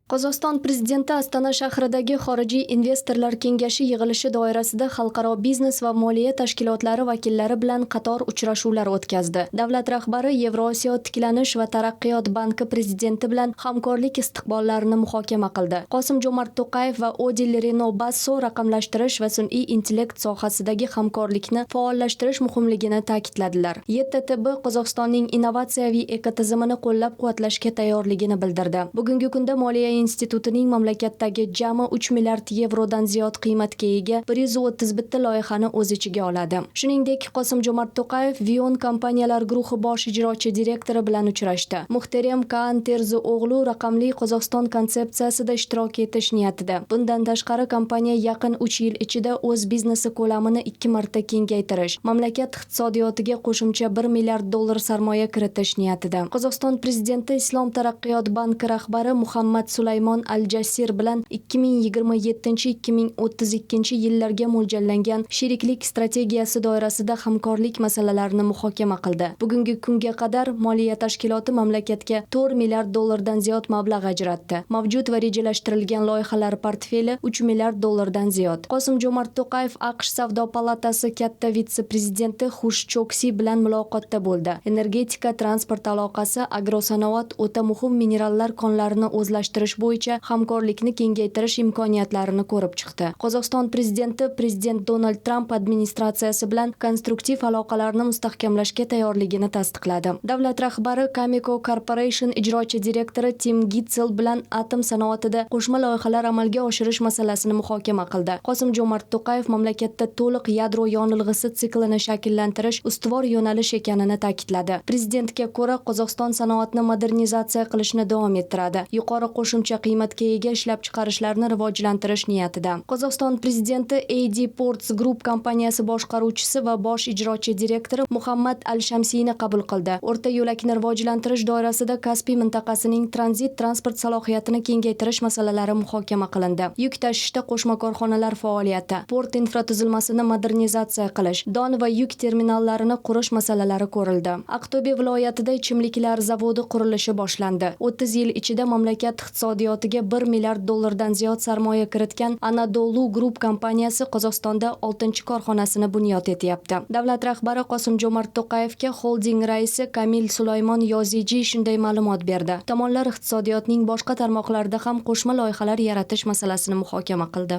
Qozog'iston prezidenti Astana shahridagi xorijiy investorlar kengashi yig'ilishi doirasida xalqaro biznes va moliya tashkilotlari vakillari bilan qator uchrashuvlar o'tkazdi. Davlat rahbari Yevrosiyo tiklanish va taraqqiyot banki prezidenti bilan hamkorlik istiqbollarini muhokama qildi. Qosim-Jo'mart To'qayev va Odil Renobasso raqamlashtirish va sun'iy intellekt sohasidagi hamkorlikni faollashtirish muhimligini ta'kidladilar. YTTB Qozog'istonning innovatsiyaviy ekotizimini qo'llab-quvvatlashga tayyorligini bildirdi. Bugungi kunda moliya institutining mamlakatdagi jami 3 milliard yevrodan ziyod qiymatga ega 131 loyihani o'z ichiga oladi. Shuningdek, Qosim-Jo'mart To'qayev Vion kompaniyalar guruhi bosh ijrochi direktori bilan uchrashdi. Muhtaram Kaan Terzi-o'g'lu raqamli Qozog'iston konsepsiyasida ishtirok etish niyatida. Bundan tashqari, kompaniya yaqin 3 yil ichida o'z biznesi ko'lamini 2 marta kengaytirish, mamlakat iqtisodiyotiga qo'shimcha 1 milliard dollar sarmoya kiritish niyatida. Qozog'iston prezidenti Islom taraqqiyot banki rahbari Muhammad Sulaymon Al-Jassir bilan 2027-2032 yillarga mo'ljallangan sheriklik strategiyasi doirasida hamkorlik masalalarini muhokama qildi. Bugungi kunga qadar moliya tashkiloti mamlakatga 4 milliard dollardan ziyod mablag' ajratdi. Mavjud va rejalashtirilgan loyihalar portfeli 3 milliard dollardan ziyod. Qosim-Jo'mart To'qayev AQSh Savdo palatasi katta vitse-prezidenti Xush Choksi bilan muloqotda bo'ldi. Energetika, transport aloqasi, agrosanoat, o'ta muhim minerallar konlarini o'zlashtirish bo'yicha hamkorlikni kengaytirish imkoniyatlarini ko'rib chiqdi. Qozog'iston prezidenti Prezident Donald Trump administratsiyasi bilan konstruktiv aloqalarni mustahkamlashga tayyorligini tasdiqladi. Davlat rahbari Cameco Corporation ijrochi direktori Tim Gitzel bilan atom sanoatida qo'shma loyihalar amalga oshirish masalasini muhokama qildi. Qosim-Jo'mart To'qayev mamlakatda to'liq yadro yonilg'isi siklini shakllantirish ustuvor yo'nalish ekanini ta'kidladi. Prezidentga ko'ra, Qozog'iston sanoatni modernizatsiya qilishni davom ettiradi. Yuqori qo'shimcha qiymatga ega ishlab chiqarishlarni rivojlantirish niyatida. Qozog'iston prezidenti AD Ports Group kompaniyasi boshqaruvchisi va bosh ijrochi direktori Muhammad Al-Shamsiyni qabul qildi. O'rta yo'lakni rivojlantirish doirasida Kaspiy mintaqasining tranzit transport salohiyatini kengaytirish masalalari muhokama qilindi. Yuk tashishda qo'shma korxonalar faoliyati, port infratuzilmasini modernizatsiya qilish, don va yuk terminallarini qurish masalalari ko'rildi. Aqto'be viloyatida ichimliklar zavodi qurilishi boshlandi. 30 yil ichida mamlakat iqtisodiyotiga 1 milliard dollardan ziyod sarmoya kiritgan Anadolu Group kompaniyasi Qozog'istonda 6-korxonasini bunyod etyapti. Davlat rahbari Qosim-Jo'mart To'qayevga holding raisi Kamil Sulaymon Yoziji shunday ma'lumot berdi. Tomonlar iqtisodiyotning boshqa tarmoqlarida ham qo'shma loyihalar yaratish masalasini muhokama qildi.